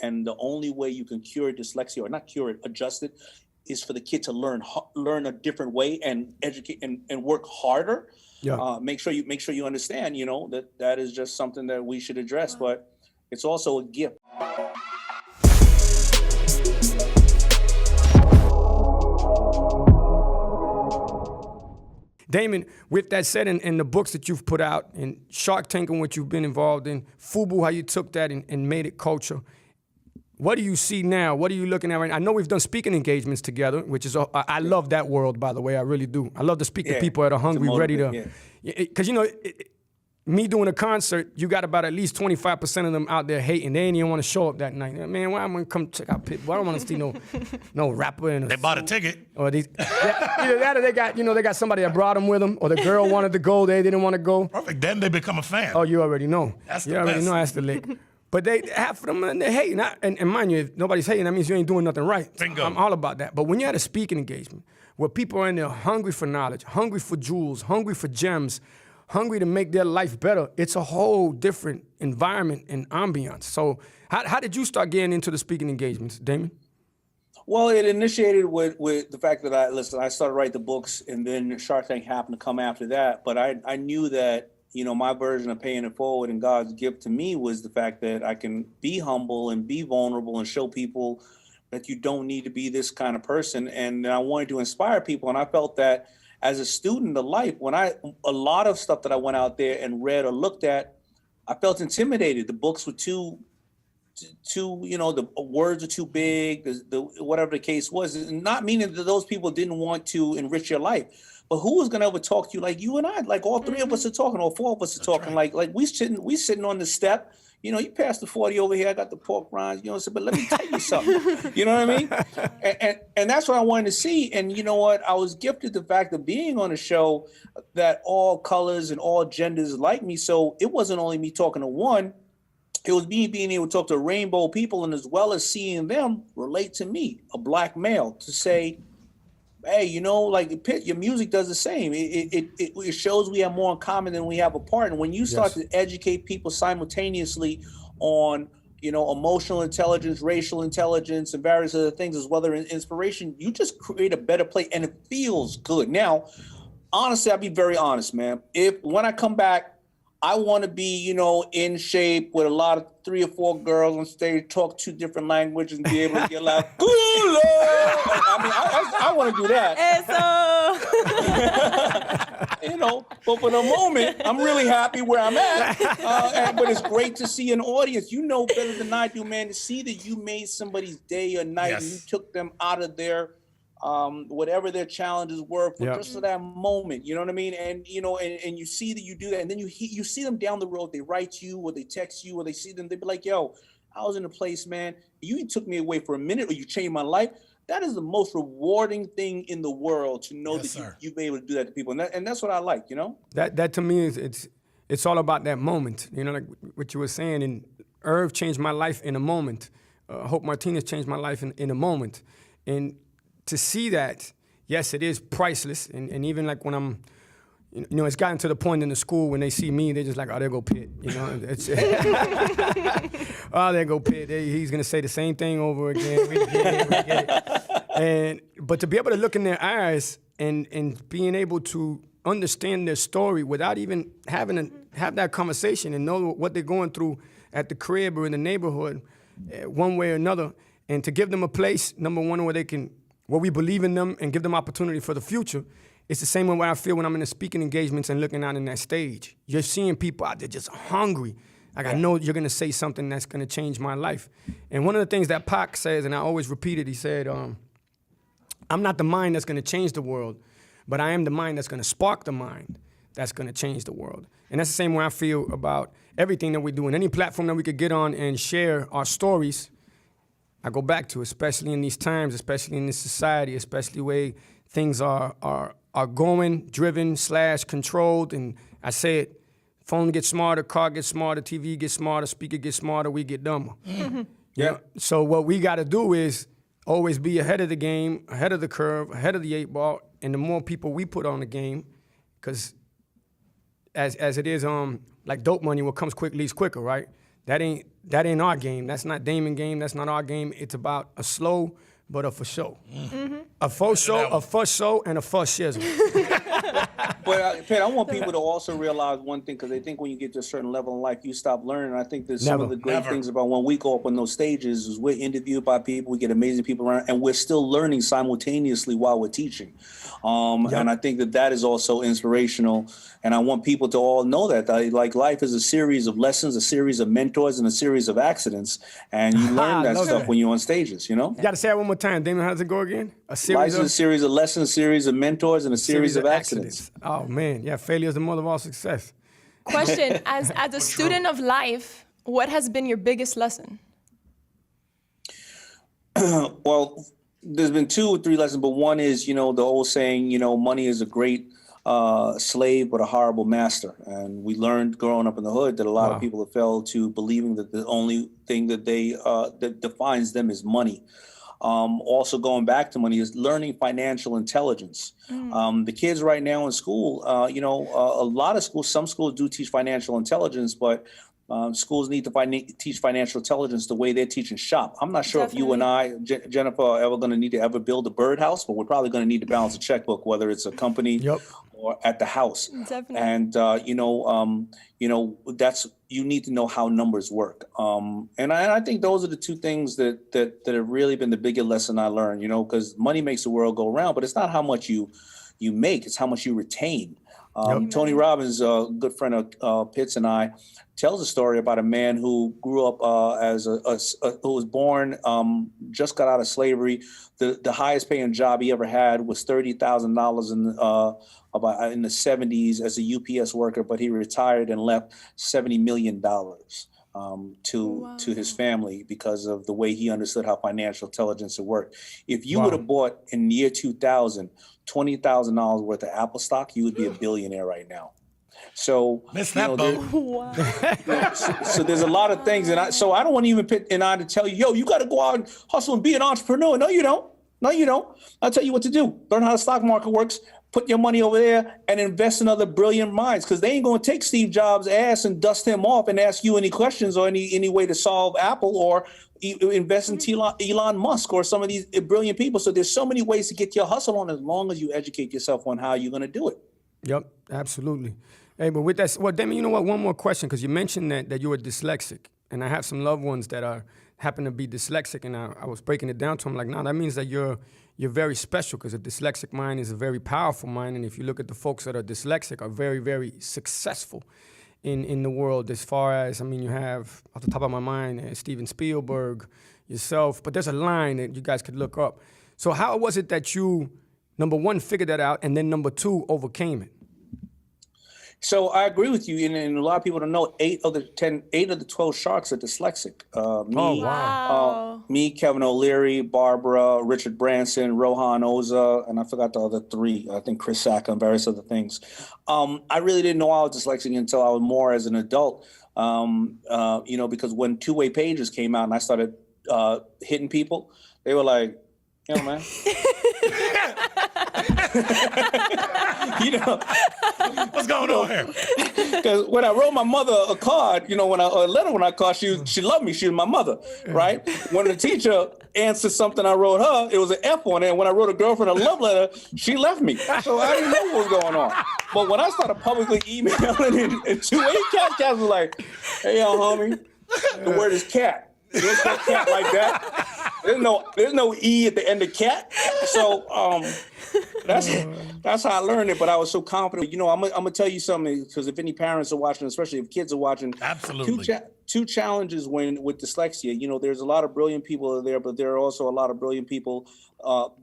And the only way you can cure dyslexia, or not cure it, adjust it, is for the kid to learn a different way and educate and work harder. Yeah. Make sure you understand, that is just something that we should address, but it's also a gift. Damon, with that said, in the books that you've put out, in Shark Tank and what you've been involved in, FUBU, how you took that and made it culture, what do you see now? What are you looking at right now? I know we've done speaking engagements together, which is, I love that world, by the way, I really do. I love to speak to people that are hungry, ready to, because me doing a concert, you got about at least 25% of them out there hating. They ain't even want to show up that night. Man, why am I going to come check out Pitbull? I don't want to see no rapper in a They bought a ticket. Or either that or they got somebody that brought them with them, or the girl wanted to go, they didn't want to go. Perfect. Then they become a fan. Oh, you already know. That's the You already best. know that's the lick. But half of them, they're hating. And mind you, if nobody's hating, that means you ain't doing nothing right. Bingo. I'm all about that. But when you're at a speaking engagement, where people are in there hungry for knowledge, hungry for jewels, hungry for gems, hungry to make their life better, it's a whole different environment and ambiance. So how did you start getting into the speaking engagements, Damon? Well, it initiated with the fact that I started writing the books, and then Shark Tank happened to come after that. But I knew that, my version of paying it forward and God's gift to me was the fact that I can be humble and be vulnerable and show people that you don't need to be this kind of person. And I wanted to inspire people. And I felt that as a student of life, a lot of stuff that I went out there and read or looked at, I felt intimidated. The books were too, the words are too big, the whatever the case was. Not meaning that those people didn't want to enrich your life, but who was gonna ever talk to you like you and I? Like all three of us are talking, or four of us are talking. Right. Like we sitting on the step. You passed the 40 over here. I got the pork rinds. But let me tell you something. You know what I mean? And that's what I wanted to see. And you know what? I was gifted the fact of being on a show that all colors and all genders like me. So it wasn't only me talking to one. It was me being able to talk to rainbow people, and as well as seeing them relate to me, a black male, to say, hey, like your music does the same. It shows we have more in common than we have apart. And when you start to educate people simultaneously on, emotional intelligence, racial intelligence, and various other things, as well as inspiration, you just create a better place, and it feels good. Now, honestly, I'll be very honest, man. When I come back, I want to be, in shape with a lot of 3 or 4 girls on stage, talk 2 different languages, and be able to get like, I want to do that. But for the moment, I'm really happy where I'm at. But it's great to see an audience. You know better than I do, man, to see that you made somebody's day or night, and you took them out of their whatever their challenges were for just for that moment, you know what I mean? And and you see that you do that, and then you see them down the road. They write you, or they text you, or they see them. They be like, "Yo, I was in a place, man. You took me away for a minute, or you changed my life." That is the most rewarding thing in the world, to know that you've been able to do that to people, and that's what I like, That to me is it's all about that moment, like what you were saying. And Irv changed my life in a moment. Hope Martinez changed my life in a moment, and to see that, yes, it is priceless. And even like when I'm, it's gotten to the point in the school when they see me, they're just like, oh, there go Pitt. It's oh, there go Pitt. He's gonna say the same thing over again. We get it. But to be able to look in their eyes and being able to understand their story without even have that conversation and know what they're going through at the crib or in the neighborhood, one way or another, and to give them a place, number one, where we believe in them and give them opportunity for the future. It's the same way I feel when I'm in the speaking engagements and looking out in that stage. You're seeing people out there just hungry. Like, I know you're gonna say something that's gonna change my life. And one of the things that Pac says, and I always repeat it, he said, I'm not the mind that's gonna change the world, but I am the mind that's gonna spark the mind that's gonna change the world. And that's the same way I feel about everything that we do. And any platform that we could get on and share our stories, I go back to, especially in these times, especially in this society, especially where things are going, driven / controlled. And I say it, phone gets smarter, car gets smarter, TV gets smarter, speaker gets smarter, we get dumber. Mm-hmm. Yeah. So what we got to do is always be ahead of the game, ahead of the curve, ahead of the 8 ball. And the more people we put on the game, because as it is, like dope money, what comes quick leaves quicker, right? that ain't our game. That's not Damon game. That's not our game. It's about a slow but a for show. A for show, a for show, and a for shizzle. But Pat, I want people to also realize one thing, because they think when you get to a certain level in life, you stop learning. I think there's some of the great things about when we go up on those stages is we're interviewed by people, we get amazing people around, and we're still learning simultaneously while we're teaching. And I think that is also inspirational. And I want people to all know that, like, life is a series of lessons, a series of mentors, and a series of accidents. And you learn that stuff when you're on stages, You got to say it one more time. Damon, how does it go again? Life is a series of lessons, a series of mentors, and a series of accidents. Oh, man. Yeah, failure is the mother of all success. Question, as a student of life, what has been your biggest lesson? Well, there's been 2 or 3 lessons, but one is, the old saying, money is a great slave but a horrible master. And we learned growing up in the hood that a lot of people have fell to believing that the only thing that that defines them is money. Also going back to money is learning financial intelligence. The kids right now in school, a lot of schools, some schools do teach financial intelligence, but schools need to teach financial intelligence the way they're teaching shop. I'm not sure if you and I, Jennifer, are ever going to need to ever build a birdhouse, but we're probably going to need to balance a checkbook, whether it's a company or at the house. Definitely. And, that's, you need to know how numbers work. And I think those are the 2 things that have really been the biggest lesson I learned, because money makes the world go round, but it's not how much you make, it's how much you retain. Tony Robbins, a good friend of Pitts and I, tells a story about a man who grew up who was born, just got out of slavery. The highest paying job he ever had was $30,000 in the 70s as a UPS worker, but he retired and left $70 million to his family because of the way he understood how financial intelligence would work. If you would have bought in the year 2000 $20,000 worth of Apple stock, you would be a billionaire right now. So missed that boat. So there's a lot of things, and I don't want to even Pitt and I to tell you, you got to go out and hustle and be an entrepreneur. No, you don't. I'll tell you what to do. Learn how the stock market works. Put your money over there and invest in other brilliant minds, because they ain't going to take Steve Jobs' ass and dust him off and ask you any questions or any way to solve Apple, or invest in Elon Musk or some of these brilliant people. So there's so many ways to get your hustle on, as long as you educate yourself on how you're going to do it. Yep, absolutely. Hey, but with that, well, Damon, you know what? One more question, because you mentioned that you were dyslexic, and I have some loved ones that happen to be dyslexic, and I was breaking it down to them like, no, that means that you're very special, because a dyslexic mind is a very powerful mind, and if you look at the folks that are dyslexic, are very, very successful in the world. As far as, you have, off the top of my mind, Steven Spielberg, yourself, but there's a line that you guys could look up. So how was it that you, number 1, figured that out, and then number 2, overcame it? So I agree with you, and a lot of people don't know 8 of the 12 sharks are dyslexic. Me, Kevin O'Leary, Barbara, Richard Branson, Rohan Oza, and I forgot the other 3. I think Chris Sacca and various other things. I really didn't know I was dyslexic until I was more as an adult. Because when two-way pages came out and I started hitting people, they were like, man. What's going on here? Because when I wrote my mother a card, a letter when I called, she loved me. She was my mother, right? When the teacher answered something I wrote her, it was an F on it. And when I wrote a girlfriend a love letter, she left me. So I didn't know what was going on. But when I started publicly emailing and two-way cats was like, hey, homie, the word is cat. There's no cat like that. There's no E at the end of cat. So that's how I learned it. But I was so confident. I'm gonna tell you something, because if any parents are watching, especially if kids are watching, absolutely. Two challenges with dyslexia. There's a lot of brilliant people there, but there are also a lot of brilliant people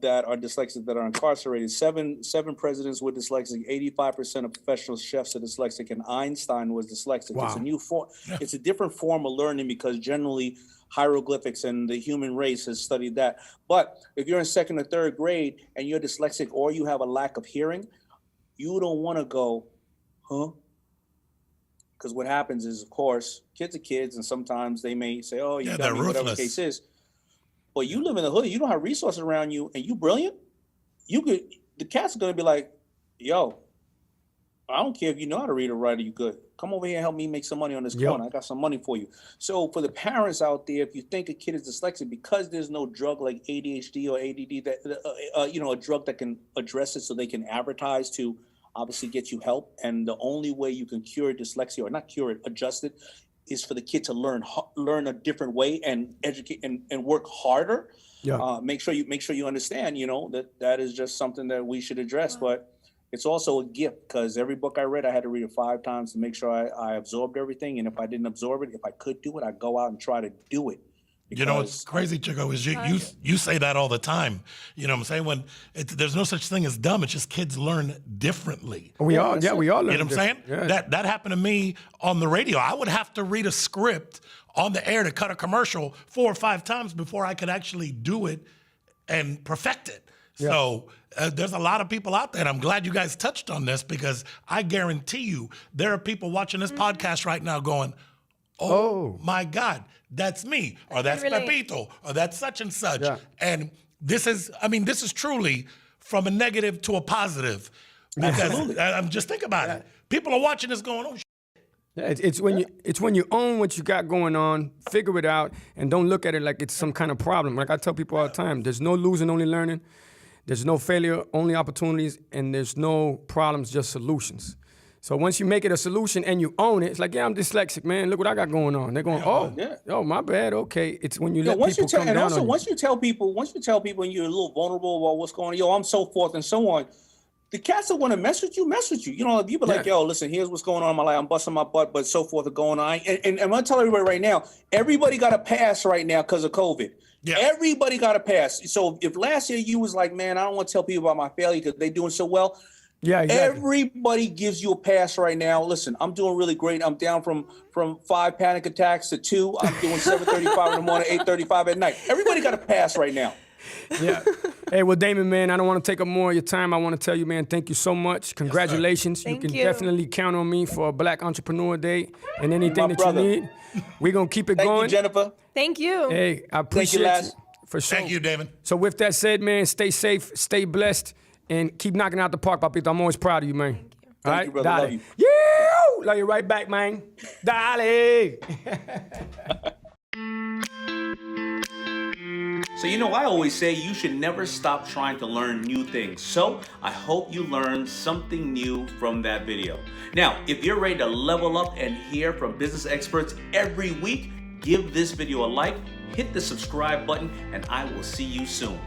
that are dyslexic that are incarcerated. Seven presidents were dyslexic. 85% of professional chefs are dyslexic, and Einstein was dyslexic. Wow. It's a new form. It's a different form of learning, because generally hieroglyphics and the human race has studied that. But if you're in 2nd or 3rd grade and you're dyslexic or you have a lack of hearing, you don't want to go, huh? Because what happens is, of course, kids are kids, and sometimes they may say, oh, you got me, whatever the case is. But you live in the hood, you don't have resources around you, and you brilliant, the cats are going to be like, yo, I don't care if you know how to read or write, or you good. Come over here and help me make some money on this corner. I got some money for you. So for the parents out there, if you think a kid is dyslexic, because there's no drug like ADHD or ADD, that you know, a drug that can address it, so they can advertise to obviously get you help. And the only way you can cure dyslexia, or not cure it, adjust it, is for the kid to learn a different way and educate and work harder. Yeah. Make sure you understand, you know, that is just something that we should address. But it's also a gift, because every book I read, I had to read it 5 times to make sure I absorbed everything. And if I didn't absorb it, if I could do it, I'd go out and try to do it. You know, what's crazy, Chico, is you say that all the time. You know what I'm saying? There's no such thing as dumb. It's just kids learn differently. We all learn. You know what I'm saying? Yeah. That happened to me on the radio. I would have to read a script on the air to cut a commercial 4 or 5 times before I could actually do it and perfect it. Yeah. So there's a lot of people out there, and I'm glad you guys touched on this, because I guarantee you there are people watching this podcast right now going, oh my God, that's me, or that's Pepito, or that's such and such. Yeah. And this is truly from a negative to a positive. Because I'm just thinking about it. People are watching this going, oh, shit. Yeah, it's when you own what you got going on, figure it out, and don't look at it like it's some kind of problem. Like I tell people all the time, there's no losing, only learning. There's no failure, only opportunities, and there's no problems, just solutions. So once you make it a solution and you own it, it's like, yeah, I'm dyslexic, man. Look what I got going on. They're going, oh, my bad. Okay. It's when you let people come down on you. Once you tell people and you're a little vulnerable about what's going on, I'm so forth and so on, the cats that want to mess with you. You know, if you be like, yo, listen, here's what's going on in my life. I'm busting my butt, but so forth are going on. And I'm going to tell everybody right now, everybody got a pass right now because of COVID. Yeah. Everybody got a pass. So if last year you was like, man, I don't want to tell people about my failure because they're doing so well. Yeah, exactly. Everybody gives you a pass right now. Listen, I'm doing really great. I'm down from 5 panic attacks to 2. I'm doing 7:35 in the morning, 8:35 at night. Everybody got a pass right now. Yeah. Hey, well, Damon, man, I don't want to take up more of your time. I want to tell you, man, thank you so much. Congratulations. Yes, you can definitely count on me for a Black Entrepreneur Day and anything that you need. We're going to keep it going. Thank you, Jennifer. Thank you. Hey, I appreciate you. For sure. Thank you, Damon. So with that said, man, stay safe, stay blessed, and keep knocking out the park, Papito. I'm always proud of you, man. Thank you, brother. Love you. Yeah, love you right back, man. Dale. So, you know, I always say you should never stop trying to learn new things. So I hope you learned something new from that video. Now, if you're ready to level up and hear from business experts every week, give this video a like, hit the subscribe button, and I will see you soon.